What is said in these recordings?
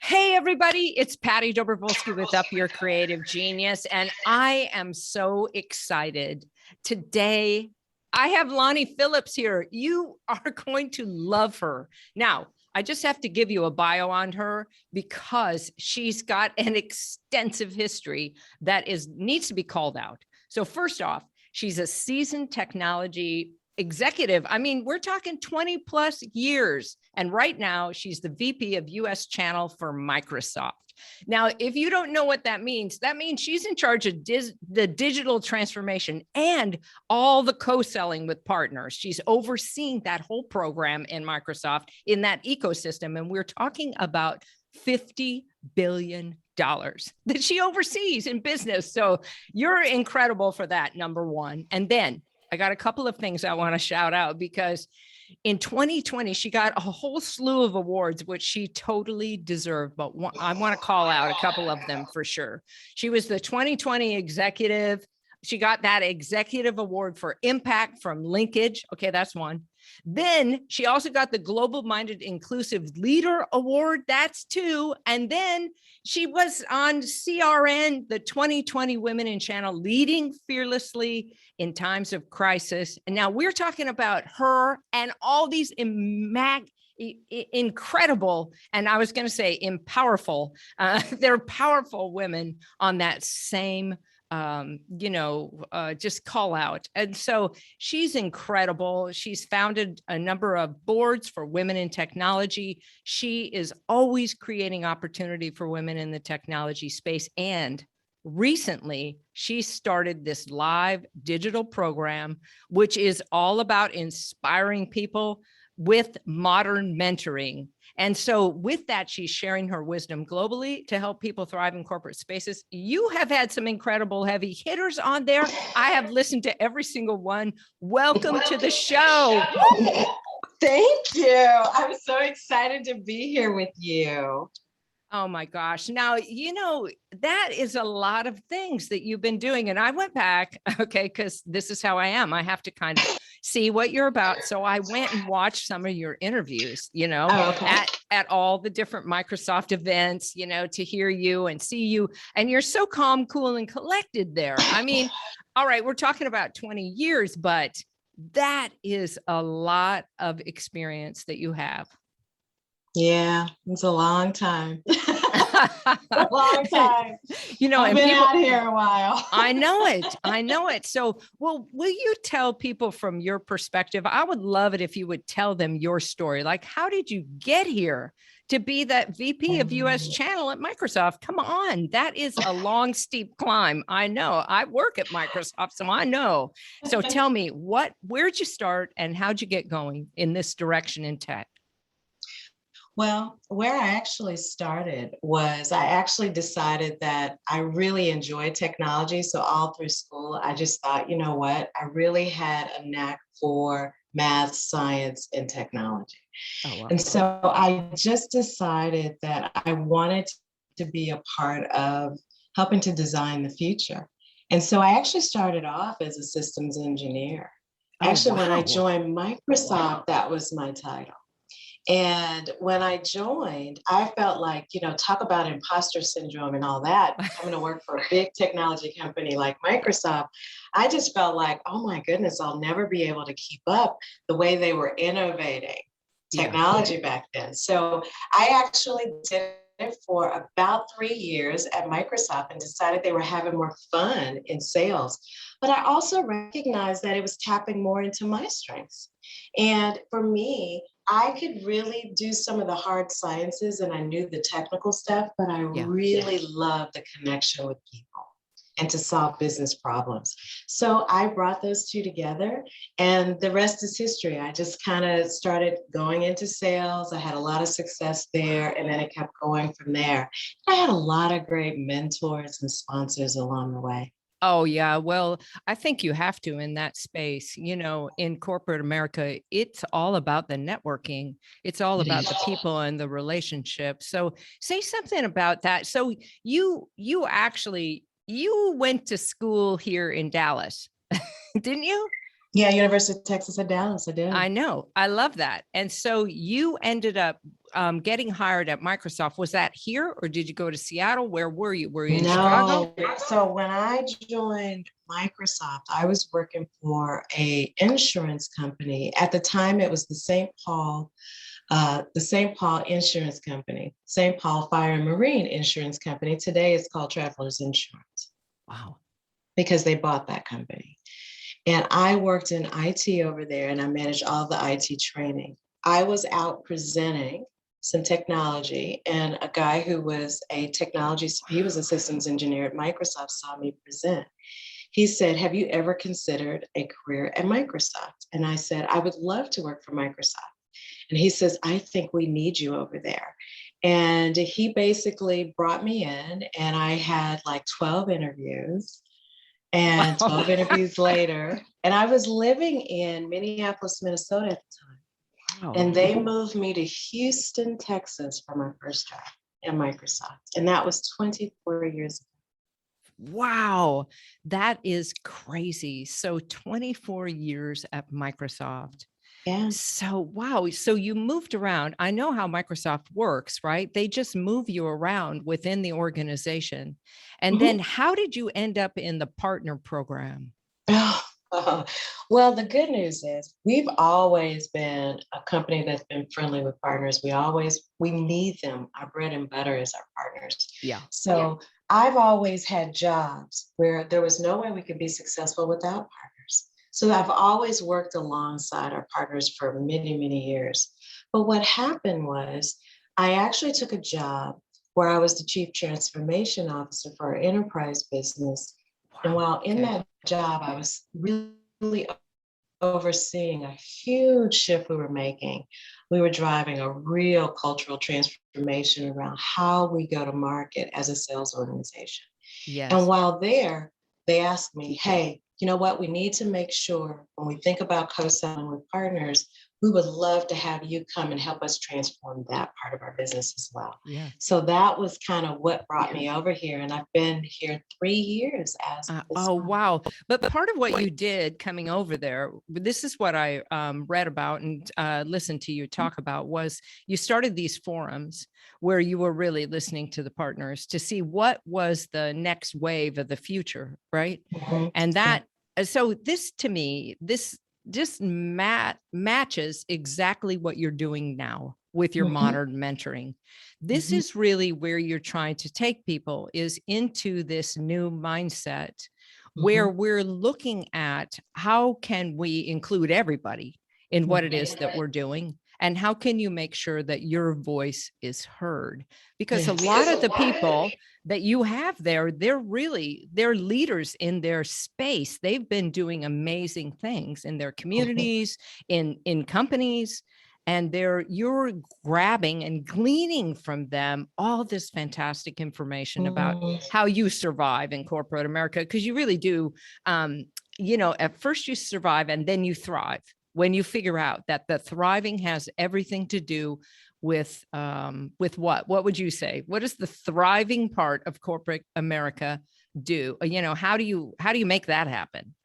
Hey, everybody, it's Patty Dobrovolsky with Up Your Creative Genius, and I am so excited. Today, I have Lani Phillips here. You are going to love her. Now, I just have to give you a bio on her because she's got an extensive history that needs to be called out. So first off, she's a seasoned technology executive. I mean, we're talking 20 plus years. And right now she's the VP of US channel for Microsoft. Now, if you don't know what that means she's in charge of the digital transformation and all the co-selling with partners. She's overseeing that whole program in Microsoft in that ecosystem. And we're talking about $50 billion that she oversees in business. So you're incredible for that, number one. And then I got a couple of things I want to shout out because in 2020, she got a whole slew of awards, which she totally deserved. But I want to call out a couple of them for sure. She was the 2020 executive. She got that executive award for impact from Linkage. Okay, that's one. Then she also got the Global Minded Inclusive Leader Award. That's two. And then she was on CRN, the 2020 Women in Channel, leading fearlessly in times of crisis. And now we're talking about her and all these incredible, and I was going to say powerful, they're powerful women on that same just call out. And so she's incredible. She's founded a number of boards for women in technology. She is always creating opportunity for women in the technology space. And recently, she started this live digital program, which is all about inspiring people with modern mentoring. And so with that, she's sharing her wisdom globally to help people thrive in corporate spaces. You have had some incredible heavy hitters on there. I have listened to every single one. Welcome to the show. Thank you. I'm so excited to be here with you. Oh my gosh. Now, that is a lot of things that you've been doing. And I went back, okay, because this is how I am. I have to kind of see what you're about. So I went and watched some of your interviews, at all the different Microsoft events, to hear you and see you. And you're so calm, cool, and collected there. I mean, all right, we're talking about 20 years, but that is a lot of experience that you have. Yeah, it's a long time. A long time. I've been out here a while. I know it. So, will you tell people from your perspective? I would love it if you would tell them your story. Like, how did you get here to be that VP of US channel at Microsoft? Come on, that is a long, steep climb. I know. I work at Microsoft, so I know. So tell me, where'd you start and how'd you get going in this direction in tech? Well, where I actually started was I actually decided that I really enjoyed technology. So all through school, I just thought, you know what, I really had a knack for math, science, and technology. Oh, wow. And so I just decided that I wanted to be a part of helping to design the future. And so I actually started off as a systems engineer. Actually, when I joined Microsoft, that was my title. And when I joined, I felt like, talk about imposter syndrome and all that, coming to work for a big technology company like Microsoft. I just felt like, oh my goodness, I'll never be able to keep up the way they were innovating technology back then. So I actually did it for about 3 years at Microsoft and decided they were having more fun in sales. But I also recognized that it was tapping more into my strengths. And for me, I could really do some of the hard sciences and I knew the technical stuff, but I really loved the connection with people and to solve business problems. So I brought those two together and the rest is history. I just kind of started going into sales. I had a lot of success there and then it kept going from there. I had a lot of great mentors and sponsors along the way. Oh, yeah. Well, I think you have to in that space. In corporate America, it's all about the networking. It's all about the people and the relationships. So say something about that. So you went to school here in Dallas, didn't you? Yeah, University of Texas at Dallas, I did. I know. I love that. And so you ended up getting hired at Microsoft. Was that here or did you go to Seattle? Where were you? Were you in Chicago? No. So when I joined Microsoft, I was working for a insurance company. At the time, it was the St. Paul Insurance Company, St. Paul Fire and Marine Insurance Company. Today it's called Travelers Insurance Wow. because they bought that company. And I worked in IT over there and I managed all the IT training. I was out presenting some technology, and a guy who was he was a systems engineer at Microsoft, saw me present. He said, "Have you ever considered a career at Microsoft?" And I said, "I would love to work for Microsoft." And he says, "I think we need you over there." And he basically brought me in, and I had like 12 interviews. And Wow. 12 interviews later, and I was living in Minneapolis, Minnesota at the time. Wow. And they moved me to Houston, Texas for my first job at Microsoft. And that was 24 years Wow. That is crazy. So 24 years at Microsoft. ago. Yeah. So, wow. So you moved around. I know how Microsoft works, right? They just move you around within the organization. And then Mhm. how did you end up in the partner program? Well, the good news is we've always been a company that's been friendly with partners. We need them. Our bread and butter is our partners. Yeah. So I've always had jobs where there was no way we could be successful without partners. So I've always worked alongside our partners for many, many years. But what happened was I actually took a job where I was the chief transformation officer for our enterprise business. And Wow. while in Okay. that job, I was really overseeing a huge shift we were making. We were driving a real cultural transformation around how we go to market as a sales organization. And Yes. while there, they asked me, "Hey, you know what? We need to make sure when we think about co-selling with partners, we would love to have you come and help us transform that part of our business as well." Yeah. So that was kind of what brought me over here. And I've been here 3 years as of this Oh, month. wow. But part of what you did coming over there, this is what I read about and listened to you talk about, was you started these forums where you were really listening to the partners to see what was the next wave of the future, right? Mhm. And Yeah. that, so this to me, this just matches exactly what you're doing now with your Mhm. modern mentoring. This Mhm. is really where you're trying to take people, is into this new mindset where Mhm. we're looking at how can we include everybody in what it is Mhm. that we're doing, and how can you make sure that your voice is heard, because a Yes. lot of the people that you have there, they're leaders in their space. They've been doing amazing things in their Mhm. communities, in companies, and you're grabbing and gleaning from them all this fantastic information about Mhm. how you survive in corporate America, because you really do. At first you survive and then you thrive when you figure out that the thriving has everything to do with what would you say, what is the thriving part of corporate America do? How do you make that happen?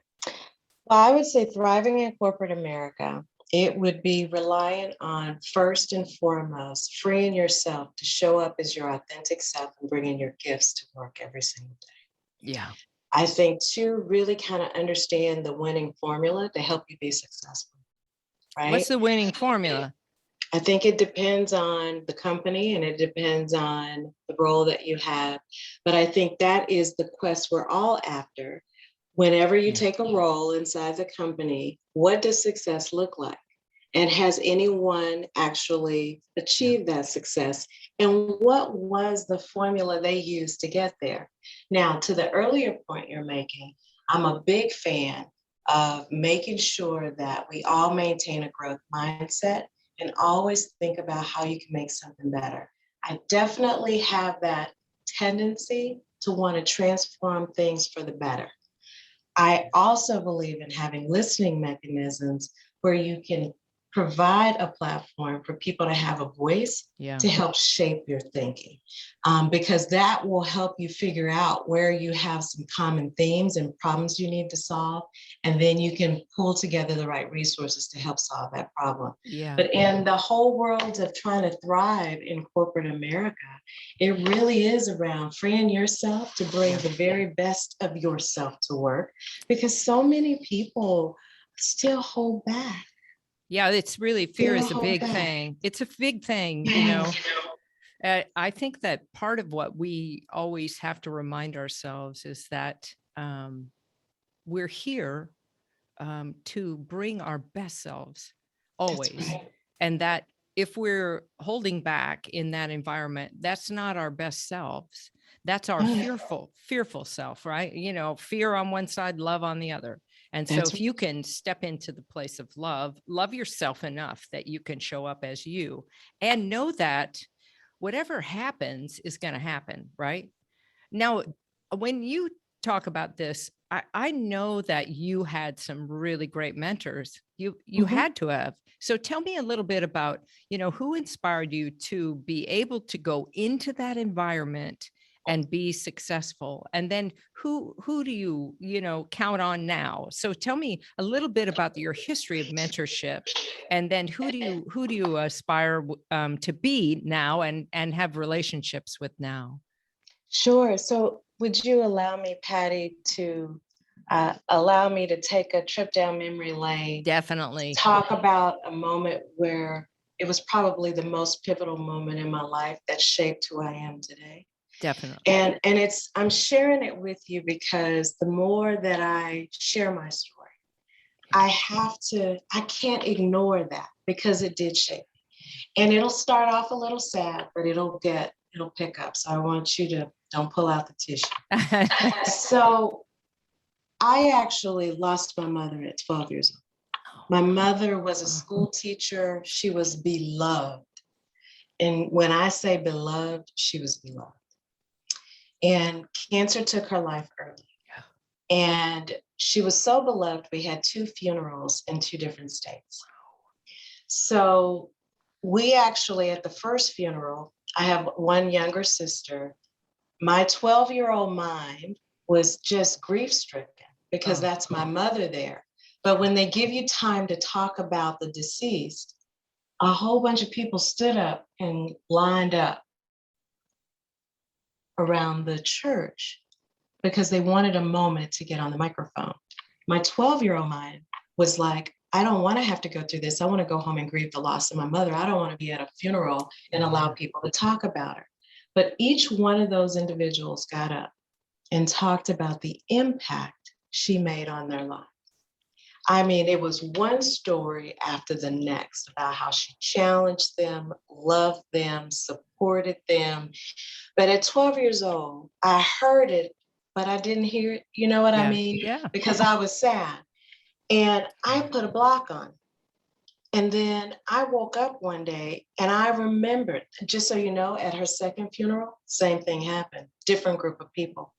Well, I would say thriving in corporate America, it would be reliant on first and foremost freeing yourself to show up as your authentic self and bringing your gifts to work every single day. Yeah. I think two, really kind of understand the winning formula to help you be successful, What's right? the winning formula? I think it depends on the company and it depends on the role that you have. But I think that is the quest we're all after. Whenever you Yeah. take a role inside the company, what does success look like? And has anyone actually Yeah. achieved that success? And what was the formula they used to get there? Now, to the earlier point you're making, I'm a big fan of making sure that we all maintain a growth mindset and always think about how you can make something better. I definitely have that tendency to want to transform things for the better. I also believe in having listening mechanisms where you can provide a platform for people to have a voice Yeah. to help shape your thinking, because that will help you figure out where you have some common themes and problems you need to solve. And then you can pull together the right resources to help solve that problem. Yeah. But in the whole world of trying to thrive in corporate America, it really is around freeing yourself to bring the very best of yourself to work, because so many people still hold back. Yeah, it's really fear is a big thing. It's a big thing, you know. I think that part of what we always have to remind ourselves is that we're here to bring our best selves always. Right. And that if we're holding back in that environment, that's not our best selves. That's our fearful self, right? You know, fear on one side, love on the other. And so if you can step into the place of love yourself enough that you can show up as you and know that whatever happens is going to happen, right? Now, when you talk about this, I know that you had some really great mentors. You had to have. So tell me a little bit about, you know, who inspired you to be able to go into that environment and be successful, and then who do you know count on now? So tell me a little bit about your history of mentorship, and then who do you aspire to be now and have relationships with now? Sure. So would you allow me, Patty, to allow me to take a trip down memory lane, Definitely. talk about a moment where it was probably the most pivotal moment in my life that shaped who I am today. Definitely. And I'm sharing it with you because the more that I share my story, I can't ignore that because it did shape me. And it'll start off a little sad, but it'll pick up. So I want you to don't pull out the tissue. So I actually lost my mother at 12 years old. My mother was a school teacher. She was beloved. And when I say beloved, she was beloved. And cancer took her life early. And she was so beloved, we had 2 funerals in 2 different states. So we actually, at the first funeral, I have one younger sister. My 12-year-old mind was just grief-stricken because that's my mother there. But when they give you time to talk about the deceased, a whole bunch of people stood up and lined up around the church because they wanted a moment to get on the microphone. My 12-year-old mind was like, I don't want to have to go through this. I want to go home and grieve the loss of my mother. I don't want to be at a funeral and allow people to talk about her. But each one of those individuals got up and talked about the impact she made on their life. I mean, it was one story after the next about how she challenged them, loved them, supported them. But at 12 years old, I heard it, but I didn't hear it. You know what I mean? Yeah. Because I was sad. And I put a block on it. And then I woke up one day and I remembered, just so you know, at her second funeral, same thing happened, different group of people.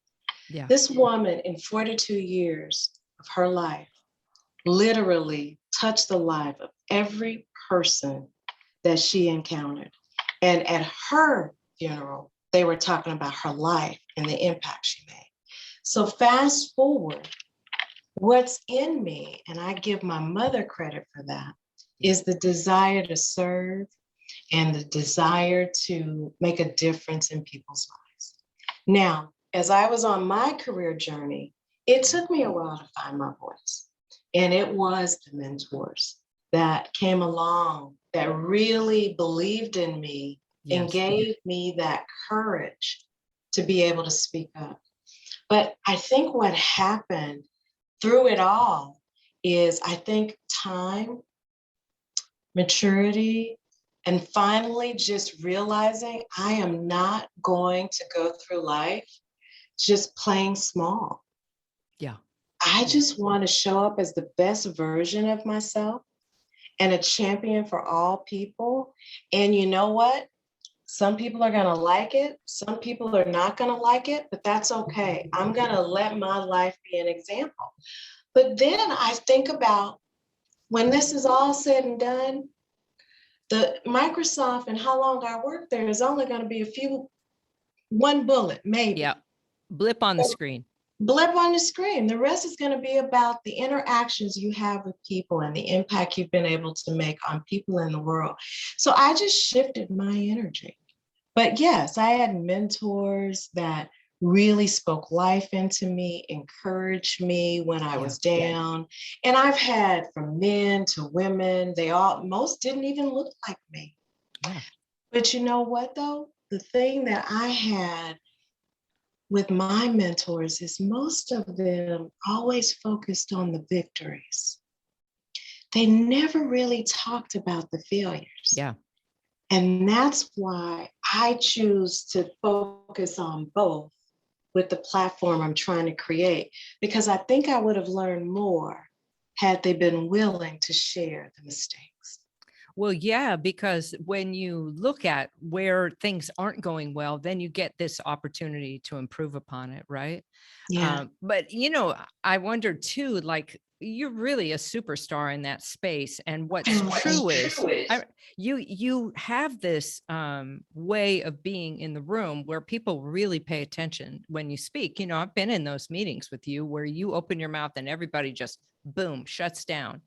Yeah. This woman in 42 years of her life literally touched the life of every person that she encountered. And at her funeral, they were talking about her life and the impact she made. So fast forward, what's in me, and I give my mother credit for that, is the desire to serve and the desire to make a difference in people's lives. Now, as I was on my career journey, it took me a while to find my voice. And it was the mentors that came along that really believed in me and gave me that courage to be able to speak up. But I think what happened through it all is, I think, time, maturity, and finally just realizing I am not going to go through life just playing small. Yeah. I just want to show up as the best version of myself and a champion for all people. And you know what? Some people are going to like it. Some people are not going to like it, but that's okay. I'm going to let my life be an example. But then I think about when this is all said and done, the Microsoft and how long I work there is only going to be one bullet, maybe. Yeah. Blip on the screen. Blip on the screen. The rest is going to be about the interactions you have with people and the impact you've been able to make on people in the world. So I just shifted my energy. But yes, I had mentors that really spoke life into me, encouraged me when I was down. And I've had from men to women, most didn't even look like me. Yeah. But you know what though? The thing that I had with my mentors is most of them always focused on the victories. They never really talked about the failures. Yeah. And that's why I choose to focus on both with the platform I'm trying to create, because I think I would have learned more had they been willing to share the mistakes. Well, yeah, because when you look at where things aren't going well, then you get this opportunity to improve upon it, right? Yeah. But I wonder too, like you're really a superstar in that space. And what's true is you have this way of being in the room where people really pay attention when you speak. I've been in those meetings with you where you open your mouth and everybody just boom, shuts down,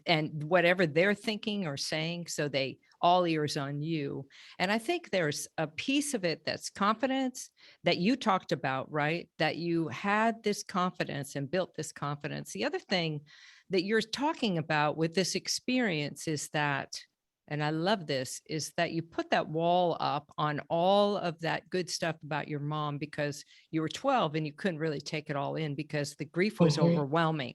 and whatever they're thinking or saying, so they all ears on you. And I think there's a piece of it that's confidence that you talked about, right? That you had this confidence and built this confidence. The other thing that you're talking about with this experience is that, and I love this, is that you put that wall up on all of that good stuff about your mom because you were 12 and you couldn't really take it all in because the grief was overwhelming.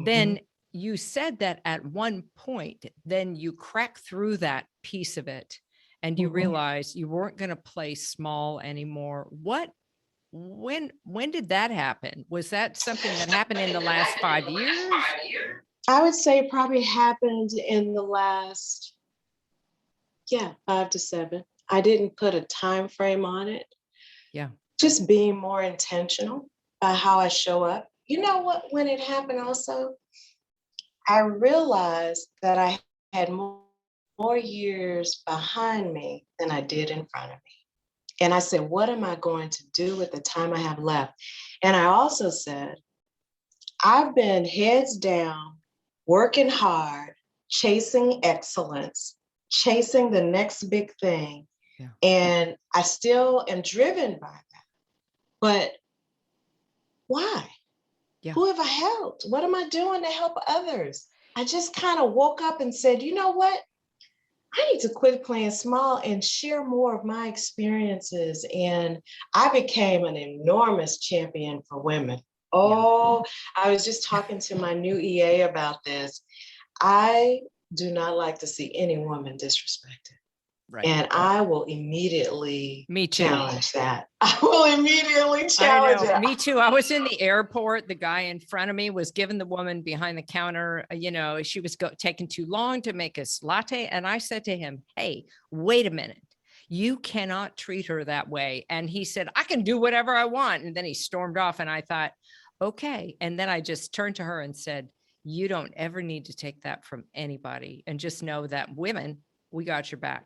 Then you said that at one point, then you crack through that piece of it and you realize you weren't going to play small anymore. When did that happen? Was that something that happened in the last 5 years? I would say it probably happened in the last, 5 to 7. I didn't put a time frame on it. Yeah. Just being more intentional by how I show up. You know what, when it happened also, I realized that I had more years behind me than I did in front of me. And I said, what am I going to do with the time I have left? And I also said, I've been heads down, working hard, chasing excellence, chasing the next big thing. Yeah. And I still am driven by that. But why? Yeah. Who have I helped? What am I doing to help others? I just kind of woke up and said, you know what? I need to quit playing small and share more of my experiences. And I became an enormous champion for women. Oh, I was just talking to my new EA about this. I do not like to see any woman disrespected. Right. And I will immediately challenge that. I will immediately challenge it. Me too. I was in the airport. The guy in front of me was giving the woman behind the counter, she was taking too long to make us latte. And I said to him, hey, wait a minute. You cannot treat her that way. And he said, I can do whatever I want. And then he stormed off and I thought, okay. And then I just turned to her and said, you don't ever need to take that from anybody. And just know that women, we got your back.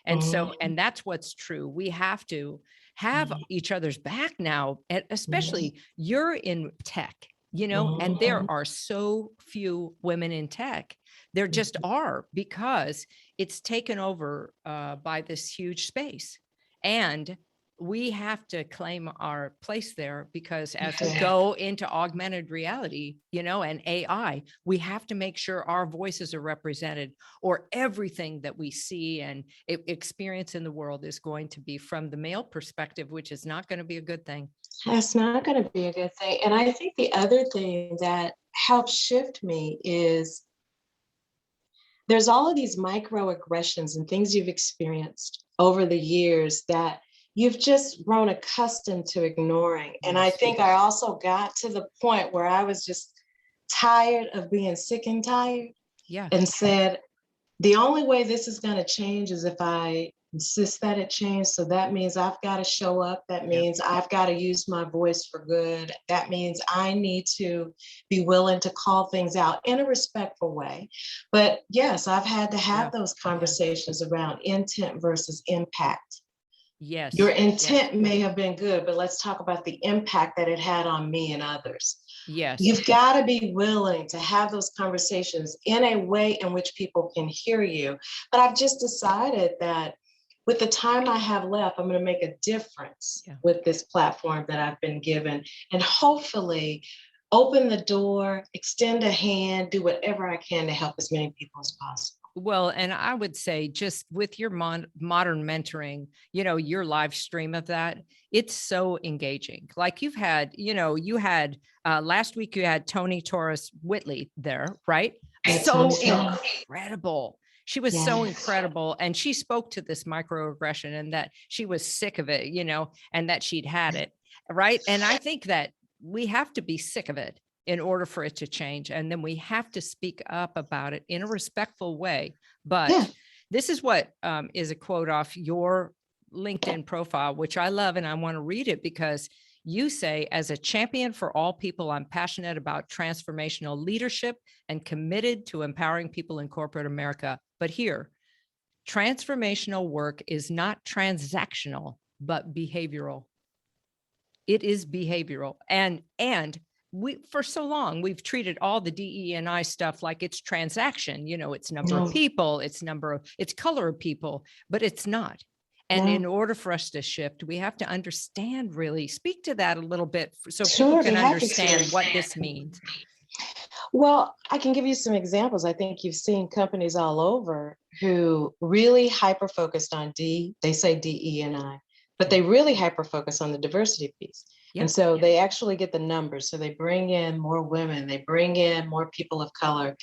And so, and that's what's true. We have to have each other's back now, and especially you're in tech, and there are so few women in tech. There just are, because it's taken over by this huge space. And we have to claim our place there, because as we go into augmented reality, and AI, we have to make sure our voices are represented, or everything that we see and experience in the world is going to be from the male perspective, which is not going to be a good thing. That's not going to be a good thing. And I think the other thing that helps shift me is there's all of these microaggressions and things you've experienced over the years that you've just grown accustomed to ignoring. And I think I also got to the point where I was just tired of being sick and tired. Yeah. And said, the only way this is going to change is if I insist that it change. So that means I've got to show up. That means I've got to use my voice for good. That means I need to be willing to call things out in a respectful way. But yes, I've had to have those conversations around intent versus impact. Yes. Your intent may have been good, but let's talk about the impact that it had on me and others. Yes. You've got to be willing to have those conversations in a way in which people can hear you. But I've just decided that with the time I have left, I'm going to make a difference with this platform that I've been given, and hopefully open the door, extend a hand, do whatever I can to help as many people as possible. Well, and I would say just with your modern mentoring, your live stream of that, it's so engaging. Like you had last week you had Tony Torres Whitley there, right? So incredible. She was so incredible. And she spoke to this microaggression and that she was sick of it, and that she'd had it. Right. And I think that we have to be sick of it in order for it to change. And then we have to speak up about it in a respectful way. But this is what is a quote off your LinkedIn profile, which I love. And I want to read it because you say, as a champion for all people, I'm passionate about transformational leadership and committed to empowering people in corporate America. But here, transformational work is not transactional, but behavioral. It is behavioral. And we, for so long, we've treated all the DE&I stuff like it's transaction, it's number of people, it's color of people, but it's not. And in order for us to shift, we have to understand, really speak to that a little bit so people can understand what this means. Well, I can give you some examples. I think you've seen companies all over who really hyper-focused on they say DE&I, but they really hyper-focus on the diversity piece. And so they actually get the numbers. So they bring in more women, they bring in more people of color,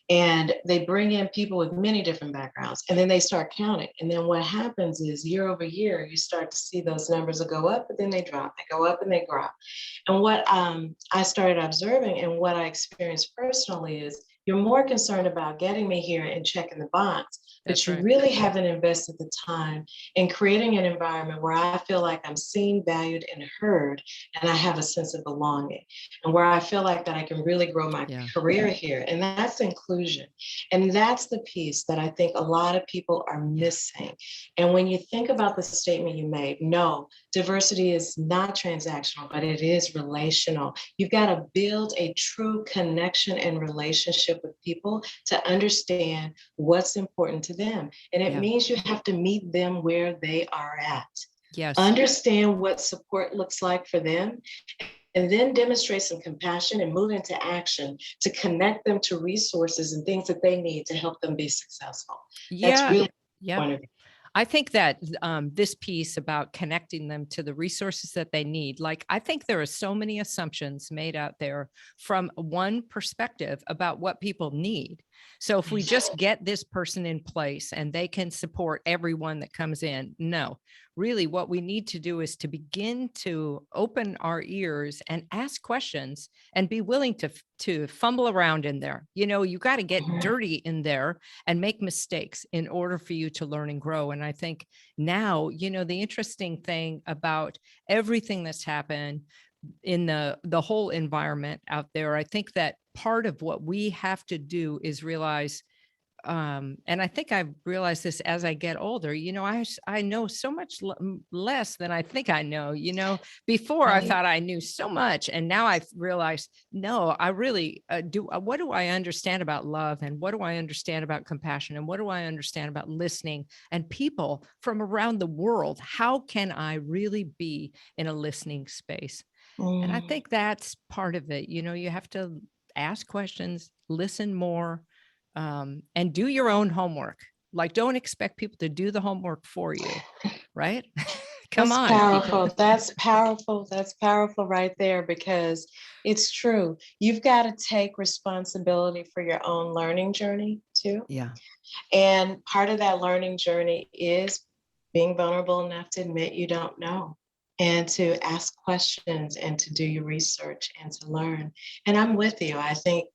and they bring in people with many different backgrounds. And then they start counting. And then what happens is year over year, you start to see those numbers go up, but then they drop. They go up and they drop. And what I started observing and what I experienced personally is you're more concerned about getting me here and checking the box, but you really haven't invested the time in creating an environment where I feel like I'm seen, valued, and heard, and I have a sense of belonging, and where I feel like that I can really grow my career here. And that's inclusion. And that's the piece that I think a lot of people are missing. And when you think about the statement you made, no, diversity is not transactional, but it is relational. You've got to build a true connection and relationship with people to understand what's important to them. And it means you have to meet them where they are at. Yes. Understand what support looks like for them, and then demonstrate some compassion and move into action to connect them to resources and things that they need to help them be successful. That's really the point of view. I think that this piece about connecting them to the resources that they need, like, I think there are so many assumptions made out there from one perspective about what people need. So if we just get this person in place and they can support everyone that comes in, no, really what we need to do is to begin to open our ears and ask questions and be willing to fumble around in there. You got to get dirty in there and make mistakes in order for you to learn and grow. And I think now, the interesting thing about everything that's happened in the whole environment out there, I think that part of what we have to do is realize, and I think I've realized this as I get older, I know so much less than I think I know. Before I thought I knew so much, and now I've realized, no, I really do. What do I understand about love, and what do I understand about compassion, and what do I understand about listening and people from around the world? How can I really be in a listening space? And I think that's part of it. You have to ask questions, listen more, and do your own homework. Like, don't expect people to do the homework for you, right? Come on. Powerful. That's powerful. That's powerful right there, because it's true. You've got to take responsibility for your own learning journey too. Yeah. And part of that learning journey is being vulnerable enough to admit you don't know, and to ask questions and to do your research and to learn. And I'm with you. I think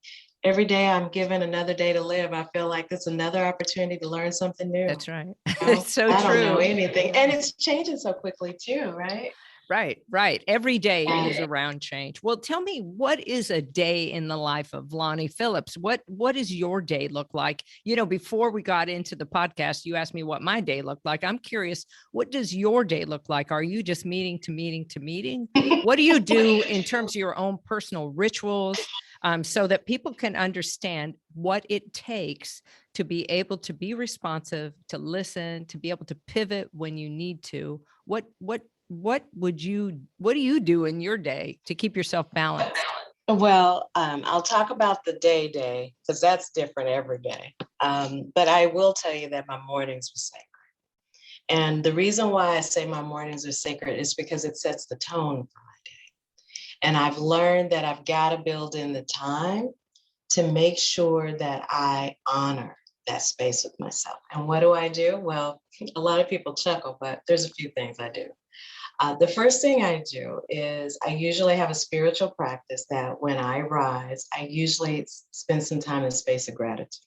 Every day I'm given another day to live. I feel like it's another opportunity to learn something new. That's right. know, It's so I don't know true. anything. And it's changing so quickly too, right? Right, right. Every day is Yeah. around change. Well, tell me, what is a day in the life of Lani Phillips? What does your day look like? You know, before we got into the podcast, you asked me what my day looked like. I'm curious, what does your day look like? Are you just meeting to meeting to meeting? What do you do in terms of your own personal rituals, so that people can understand what it takes to be able to be responsive, to listen, to be able to pivot when you need to? What do you do in your day to keep yourself balanced? Well, I'll talk about the day because that's different every day. But I will tell you that my mornings were sacred. And the reason why I say my mornings are sacred is because it sets the tone for my day. And I've learned that I've got to build in the time to make sure that I honor that space with myself. And what do? Well, a lot of people chuckle, but there's a few things I do. The first thing I do is I usually have a spiritual practice that when I rise, I usually spend some time in a space of gratitude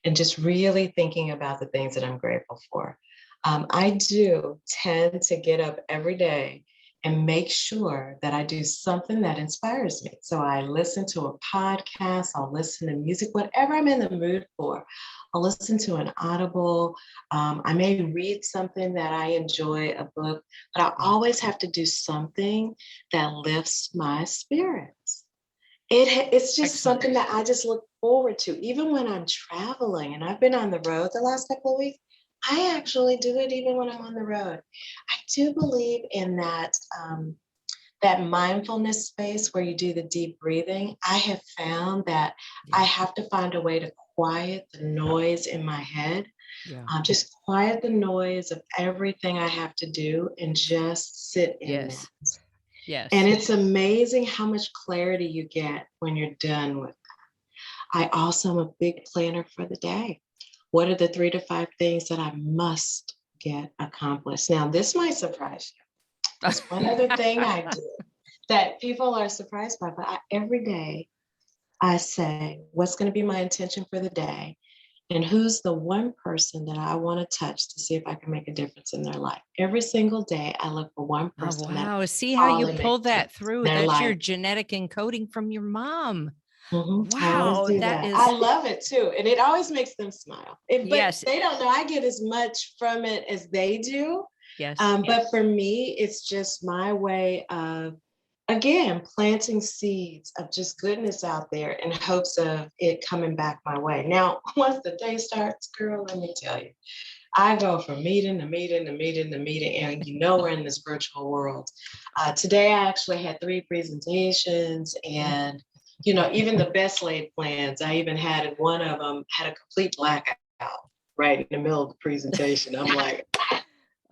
and just really thinking about the things that I'm grateful for. I do tend to get up every day and make sure that I do something that inspires me. So I listen to a podcast, I'll listen to music, whatever I'm in the mood for. I'll listen to an audible. I may read something that I enjoy, a book, but I always have to do something that lifts my spirits. It's just Excellent. something that I just look forward to, even when I'm traveling. And I've been on the road the last couple of weeks. I actually do it even when I'm on the road. I do believe in that mindfulness space where you do the deep breathing. I have found that I Yeah. have to find a way to quiet the noise in my head, Yeah. just quiet the noise of everything I have to do and just sit in Yes. that. And Yes. it's amazing how much clarity you get when you're done with. I also am a big planner for the day. What are the 3 to 5 things that I must get accomplished? Now, this might surprise you. There's one other thing I do that people are surprised by, but every day I say, what's going to be my intention for the day? And who's the one person that I want to touch to see if I can make a difference in their life? Every single day, I look for one Oh, person that wow. See how all you in make pull a that difference through. in their That's your life. genetic encoding from your mom. I always Wow. do That that. I is, love it too. And it always makes them smile. But yes, they don't know I get as much from it as they do. yes. But for me, it's just my way of, again, planting seeds of just goodness out there in hopes of it coming back my way. Now, once the day starts, girl, let me tell you, I go from meeting to meeting to meeting to meeting, and we're in this virtual world. Today, I actually had 3 presentations, and even the best laid plans, I even had one of them had a complete blackout right in the middle of the presentation. I'm like,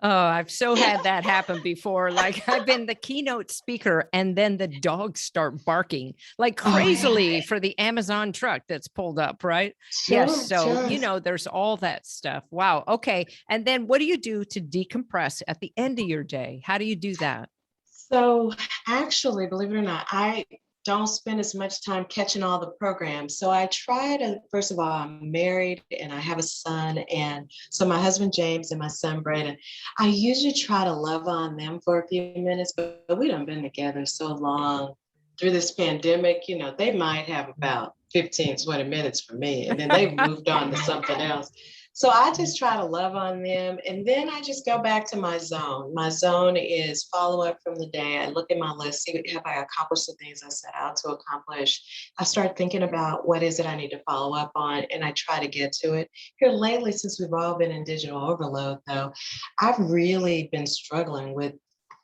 Oh, I've so had that happen before. Like I've been the keynote speaker and then the dogs start barking like oh yeah, crazily for the Amazon truck that's pulled up, right? Yes. sure, So, sure. there's all that stuff. Wow. Okay. And then what do you do to decompress at the end of your day? How do you do that? So actually, believe it or not, I don't spend as much time catching all the programs. So I try to, first of all, I'm married and I have a son. And so my husband, James, and my son, Braden, I usually try to love on them for a few minutes, but we done been together so long through this pandemic, they might have about 15, 20 minutes for me. And then they've moved on to something else. So I just try to love on them. And then I just go back to my zone. My zone is follow up from the day. I look at my list, see have I accomplished the things I set out to accomplish. I start thinking about what is it I need to follow up on, and I try to get to it. Here lately, since we've all been in digital overload, though, I've really been struggling with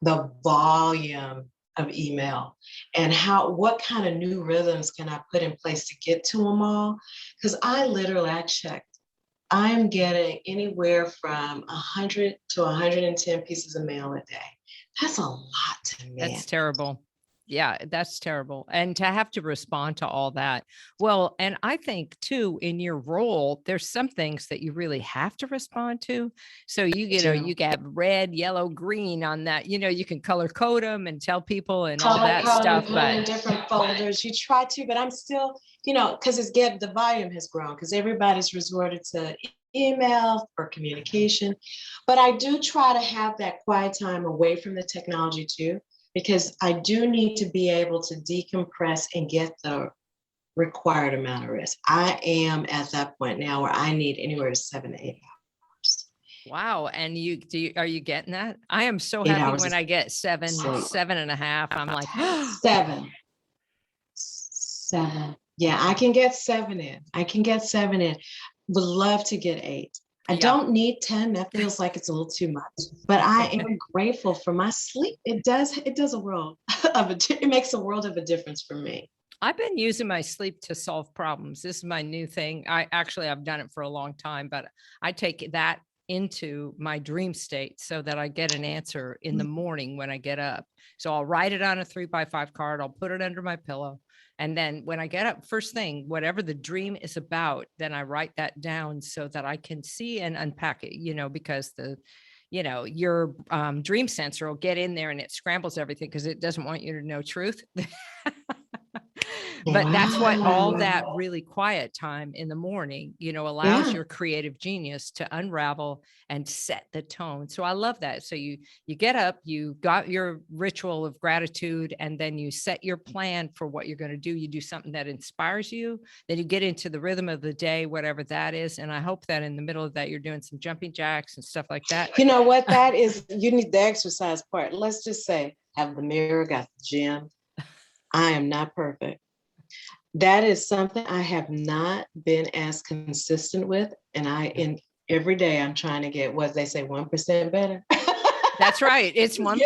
the volume of email and what kind of new rhythms can I put in place to get to them all? Because I checked. I'm getting anywhere from 100 to 110 pieces of mail a day. That's a lot to That's manage. terrible. Yeah, that's terrible. And to have to respond to all that. Well, and I think too, in your role, there's some things that you really have to respond to. So you get red, yellow, green on that. You can color code them and tell people and all Color that code and stuff. put them in different folders. You try to, but I'm still, because the volume has grown because everybody's resorted to email for communication. But I do try to have that quiet time away from the technology too, because I do need to be able to decompress and get the required amount of rest. I am at that point now where I need anywhere to 7 to 8 hours. Wow. And are you getting that? I am so 8 happy hours when of I get seven, sleep. 7.5. I'm like, 7. Yeah, I can get 7 in. Would love to get 8. I don't need 10. That feels like it's a little too much, but I am grateful for my sleep. It does a world it makes a world of a difference for me. I've been using my sleep to solve problems. This is my new thing. I've done it for a long time, but I take that into my dream state so that I get an answer in the morning when I get up. So I'll write it on a 3x5 card. I'll put it under my pillow. And then when I get up first thing, whatever the dream is about, then I write that down so that I can see and unpack it, because your dream sensor will get in there and it scrambles everything because it doesn't want you to know truth. But that's what all that really quiet time in the morning, allows your creative genius to unravel and set the tone. So I love that. So you get up, you got your ritual of gratitude, and then you set your plan for what you're going to do. You do something that inspires you, then you get into the rhythm of the day, whatever that is. And I hope that in the middle of that, you're doing some jumping jacks and stuff like that. You know what that is? You need the exercise part. Let's just say, have the mirror, got the gym. I am not perfect. That is something I have not been as consistent with. And every day I'm trying to get what they say, 1% better. That's right. It's 1%.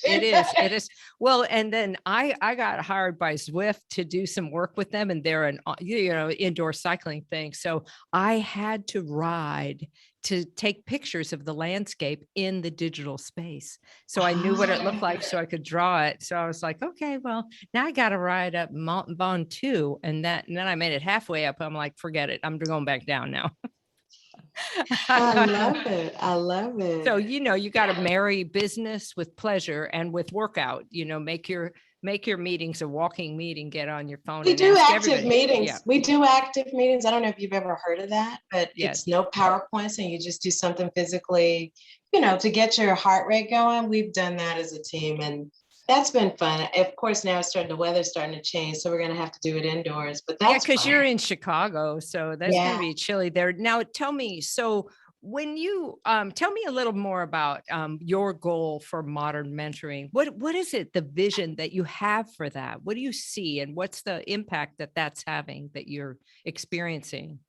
It is. Well, and then I got hired by Zwift to do some work with them, and they're an indoor cycling thing. So I had to ride to take pictures of the landscape in the digital space. So I knew what it looked like, so I could draw it. So I was like, okay, well, now I got to ride up Mountain Bond 2. And then I made it halfway up. I'm like, forget it. I'm going back down now. I love it. So, you got to marry business with pleasure and with workout, make your meetings a walking meeting, get on your phone. We and do ask active everybody. meetings. Yeah. We do active meetings. I don't know if you've ever heard of that, but Yes. It's no PowerPoints and you just do something physically, to get your heart rate going. We've done that as a team and that's been fun. Of course, now the weather's starting to change, so we're going to have to do it indoors, but that's because you're in Chicago, so that's going to be chilly there. Now, tell me, so when you tell me a little more about your goal for modern mentoring, what is it, the vision that you have for that? What do you see and what's the impact that that's having that you're experiencing?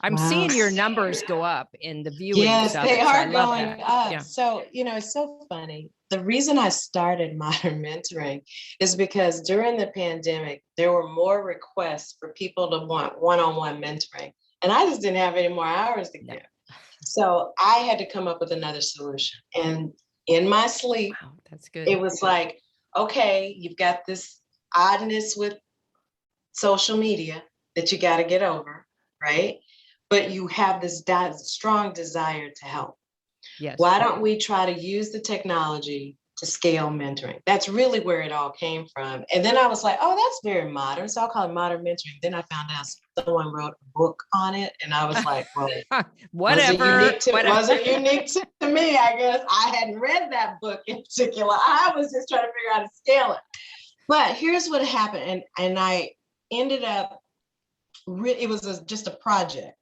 I'm seeing your numbers go up in the viewing. Yes, they are going up. Yeah. So, it's so funny. The reason I started modern mentoring is because during the pandemic, there were more requests for people to want one-on-one mentoring. And I just didn't have any more hours to give. So I had to come up with another solution. And in my sleep, that's good. It was like, okay, you've got this oddness with social media that you got to get over, right? But you have this strong desire to help. Yes. Why don't we try to use the technology to scale mentoring? That's really where it all came from. And then I was like, oh, that's very modern. So I'll call it modern mentoring. Then I found out someone wrote a book on it. And I was like, well, whatever. Wasn't unique to me, I guess. I hadn't read that book in particular. I was just trying to figure out how to scale it. But here's what happened. And I ended up, it was just a project.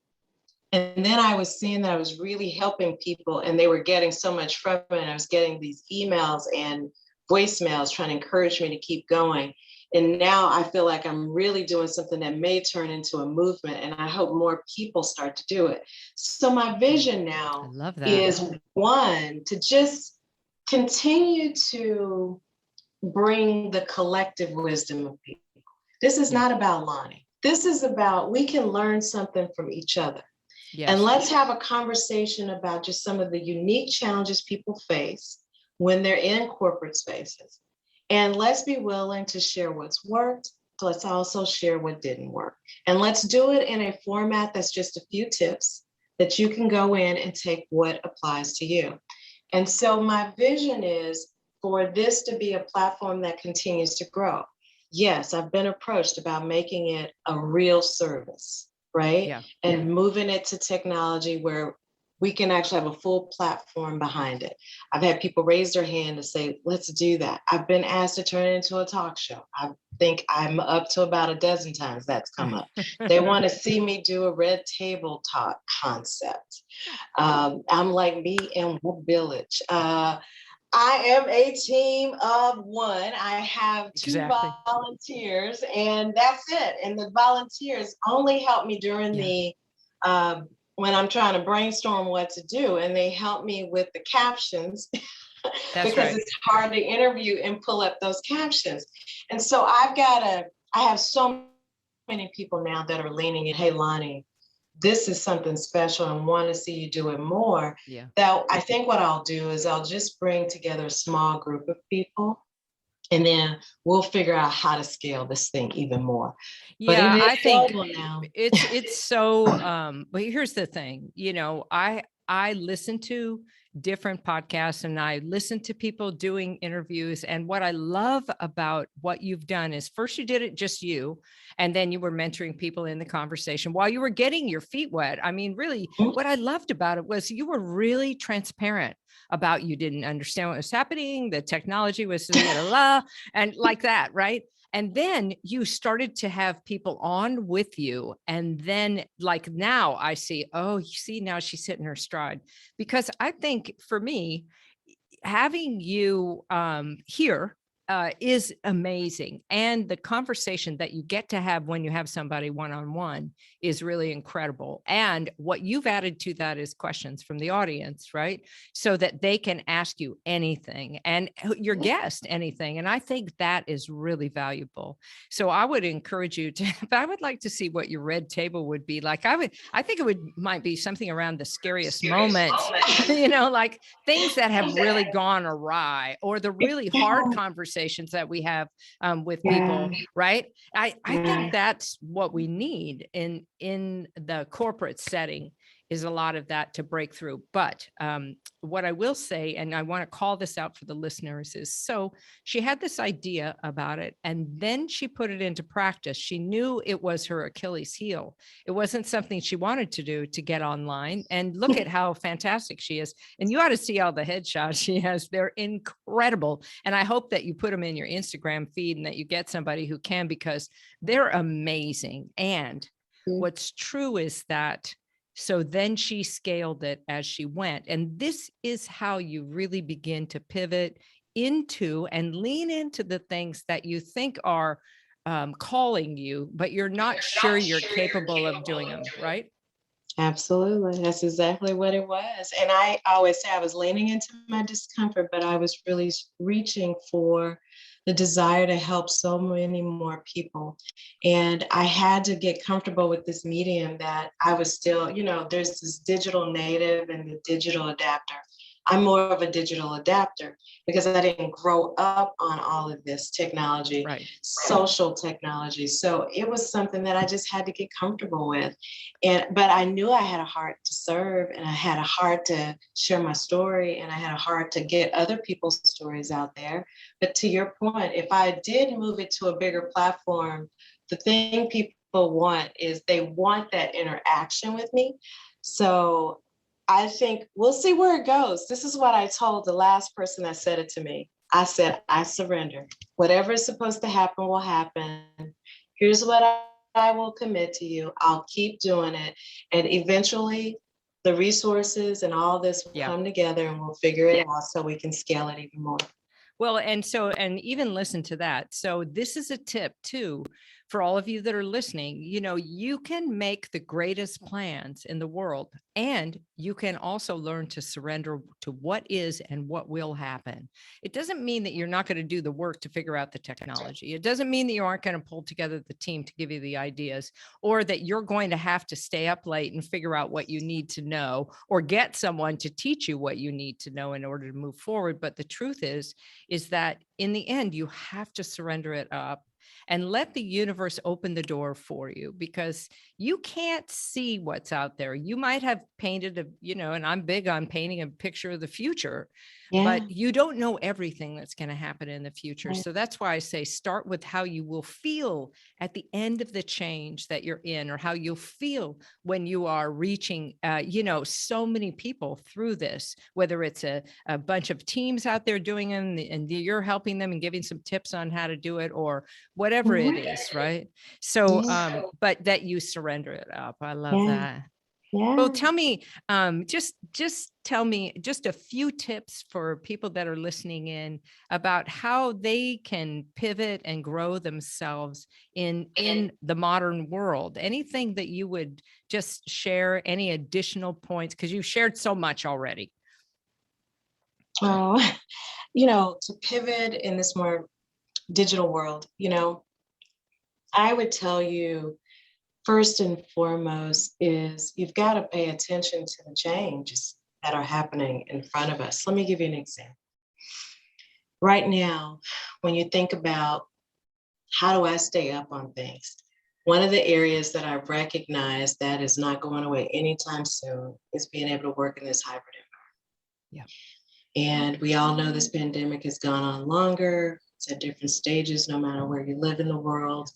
And then I was seeing that I was really helping people and they were getting so much from it. And I was getting these emails and voicemails trying to encourage me to keep going. And now I feel like I'm really doing something that may turn into a movement. And I hope more people start to do it. So my vision now is one, to just continue to bring the collective wisdom of people. This is not about Lani. This is about, we can learn something from each other. Yes. And let's have a conversation about just some of the unique challenges people face when they're in corporate spaces. And let's be willing to share what's worked. Let's also share what didn't work. And let's do it in a format that's just a few tips that you can go in and take what applies to you. And so my vision is for this to be a platform that continues to grow. Yes, I've been approached about making it a real service, right? Yeah. And moving it to technology where we can actually have a full platform behind it. I've had people raise their hand to say, let's do that. I've been asked to turn it into a talk show. I think I'm up to about a dozen times that's come up. They want to see me do a red table talk concept. I'm like me in what village? I am a team of one. I have two Exactly. volunteers, and that's it. And the volunteers only help me during the when I'm trying to brainstorm what to do, and they help me with the captions That's because right. it's hard to interview and pull up those captions. And so I have so many people now that are leaning in, hey, Lani, this is something special and want to see you do it more. Yeah. That I think what I'll do is I'll just bring together a small group of people and then we'll figure out how to scale this thing even more. But it Yeah, is I think global now. it's so but here's the thing, I listen to different podcasts and I listen to people doing interviews, and what I love about what you've done is first you did it just you, and then you were mentoring people in the conversation while you were getting your feet wet. I mean, really what I loved about it was you were really transparent about you didn't understand what was happening, the technology was and like that, right? And then you started to have people on with you. And then, like now, I see, oh, you see, now she's hitting her stride. Because I think for me, having you here is amazing. And the conversation that you get to have when you have somebody one-on-one is really incredible. And what you've added to that is questions from the audience, right? So that they can ask you anything and your guest anything. And I think that is really valuable. So I would encourage you to, if I would like to see what your red table would be like, I think it might be something around the scariest moments, like things that have really gone awry or the really hard conversations that we have with people, right? I think that's what we need in the corporate setting is a lot of that to break through. But what I will say, and I want to call this out for the listeners, is so she had this idea about it and then she put it into practice. She knew it was her Achilles heel. It wasn't something she wanted to do to get online. And look at how fantastic she is. And you ought to see all the headshots she has. They're incredible. And I hope that you put them in your Instagram feed and that you get somebody who can, because they're amazing. And what's true is that so then she scaled it as she went. And this is how you really begin to pivot into and lean into the things that you think are calling you, but you're not sure you're capable of doing them, right? Absolutely. That's exactly what it was. And I always say I was leaning into my discomfort, but I was really reaching for the desire to help so many more people. And I had to get comfortable with this medium that I was still, there's this digital native and the digital adapter. I'm more of a digital adapter because I didn't grow up on all of this technology, Right. social technology. So it was something that I just had to get comfortable with. But I knew I had a heart to serve and I had a heart to share my story and I had a heart to get other people's stories out there. But to your point, if I did move it to a bigger platform, the thing people want is they want that interaction with me. So I think we'll see where it goes. This is what I told the last person that said it to me. I said, I surrender. Whatever is supposed to happen will happen. Here's what I will commit to you. I'll keep doing it. And eventually the resources and all this will come together and we'll figure it out so we can scale it even more. Well, and even listen to that. So this is a tip too for all of you that are listening, you can make the greatest plans in the world, and you can also learn to surrender to what is and what will happen. It doesn't mean that you're not going to do the work to figure out the technology. It doesn't mean that you aren't going to pull together the team to give you the ideas, or that you're going to have to stay up late and figure out what you need to know, or get someone to teach you what you need to know in order to move forward. But the truth is that in the end, you have to surrender it up and let the universe open the door for you, because you can't see what's out there. You might have painted and I'm big on painting a picture of the future, but you don't know everything that's going to happen in the future. Right. So that's why I say start with how you will feel at the end of the change that you're in, or how you'll feel when you are reaching, so many people through this, whether it's a bunch of teams out there doing it and you're helping them and giving some tips on how to do it, or whatever it is, right? So, but that you surrender it up. I love that. Well, tell me, just tell me just a few tips for people that are listening in about how they can pivot and grow themselves in the modern world. Anything that you would just share, any additional points, because you've shared so much already. Oh, to pivot in this more digital world, I would tell you, first and foremost, is you've got to pay attention to the changes that are happening in front of us. Let me give you an example. Right now, when you think about how do I stay up on things, one of the areas that I recognize that is not going away anytime soon is being able to work in this hybrid environment. Yeah. And we all know this pandemic has gone on longer. It's at different stages, no matter where you live in the world.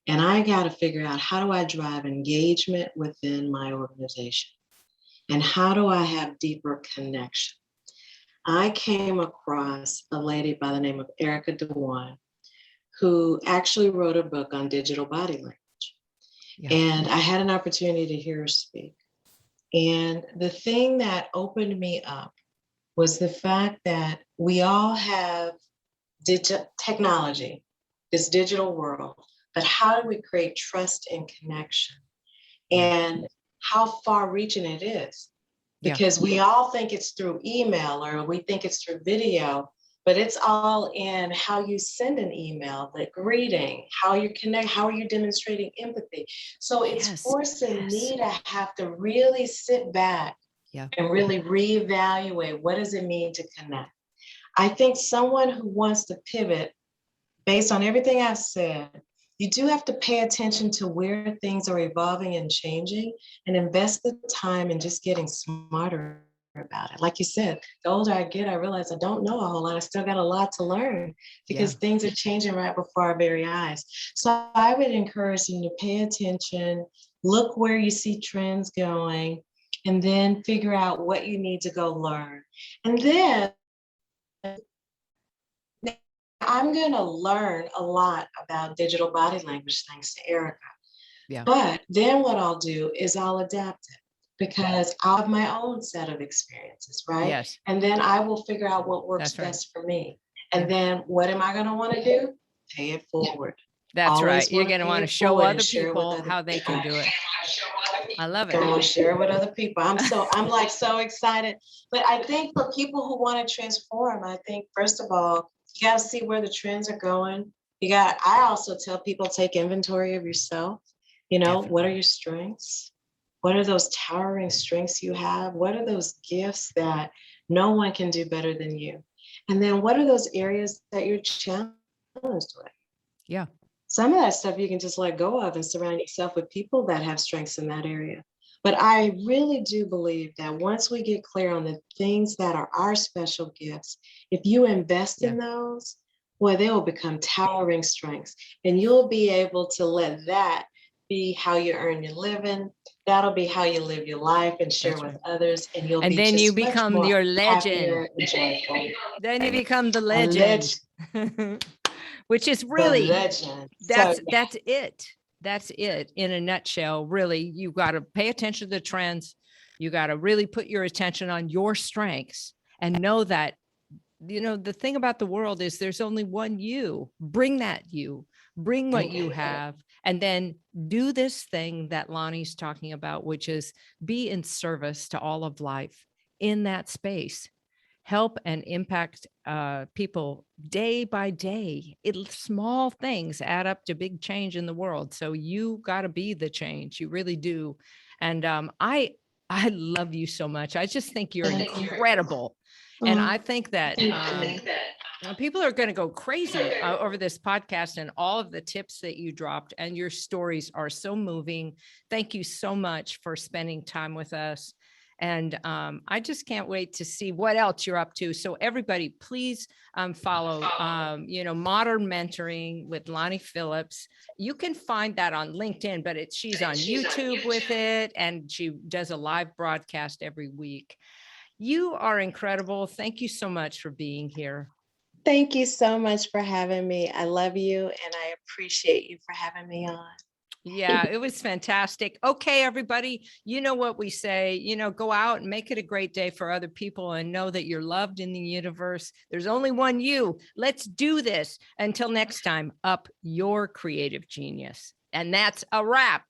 And I got to figure out, how do I drive engagement within my organization? And how do I have deeper connection? I came across a lady by the name of Erica Dewan, who actually wrote a book on digital body language. Yeah. And I had an opportunity to hear her speak. And the thing that opened me up was the fact that we all have technology, this digital world, but how do we create trust and connection? And how far reaching it is? Because we all think it's through email, or we think it's through video, but it's all in how you send an email, the greeting, how you connect, how are you demonstrating empathy. So it's forcing me to have to really sit back and really reevaluate, what does it mean to connect? I think someone who wants to pivot, based on everything I've said, you do have to pay attention to where things are evolving and changing, and invest the time in just getting smarter about it. Like you said, the older I get, I realize I don't know a whole lot. I still got a lot to learn, because things are changing right before our very eyes. So I would encourage you to pay attention, look where you see trends going, and then figure out what you need to go learn. And then I'm going to learn a lot about digital body language thanks to Erica. Yeah. But then what I'll do is I'll adapt it, because I'll have my own set of experiences, right? Yes. And then I will figure out what works best for me. And then what am I going to want to do? Pay it forward. That's Always right. You're going to want to show other people how they can do it. I love it. I want to share it with other people. I'm like so excited. But I think for people who want to transform, I think first of all, you got to see where the trends are going. I also tell people, take inventory of yourself. Definitely. What are your strengths? What are those towering strengths you have? What are those gifts that no one can do better than you? And then what are those areas that you're challenged with? Yeah. Some of that stuff you can just let go of and surround yourself with people that have strengths in that area. But I really do believe that once we get clear on the things that are our special gifts, if you invest in those, well, they will become towering strengths. And you'll be able to let that be how you earn your living. That'll be how you live your life and share with others. And you'll be then just you become much more your legend. happier and joyful. Then you become the legend. Which is really, that's it. That's it in a nutshell. Really, you got to pay attention to the trends. You got to really put your attention on your strengths and know that the thing about the world is there's only one you. Bring that you, bring what you have, and then do this thing that Lani's talking about, which is be in service to all of life in that space. Help and impact people day by day. Small things add up to big change in the world. So you got to be the change. You really do. And I love you so much. I just think you're incredible. And I think that people are going to go crazy over this podcast and all of the tips that you dropped. And your stories are so moving. Thank you so much for spending time with us. And I just can't wait to see what else you're up to. So everybody, please follow, Modern Mentoring with Lani Phillips. You can find that on LinkedIn, but she's on YouTube with it, and she does a live broadcast every week. You are incredible. Thank you so much for being here. Thank you so much for having me. I love you, and I appreciate you for having me on. Yeah, it was fantastic. Okay, everybody, you know what we say, go out and make it a great day for other people and know that you're loved in the universe. There's only one you. Let's do this. Until next time, up your creative genius. And that's a wrap.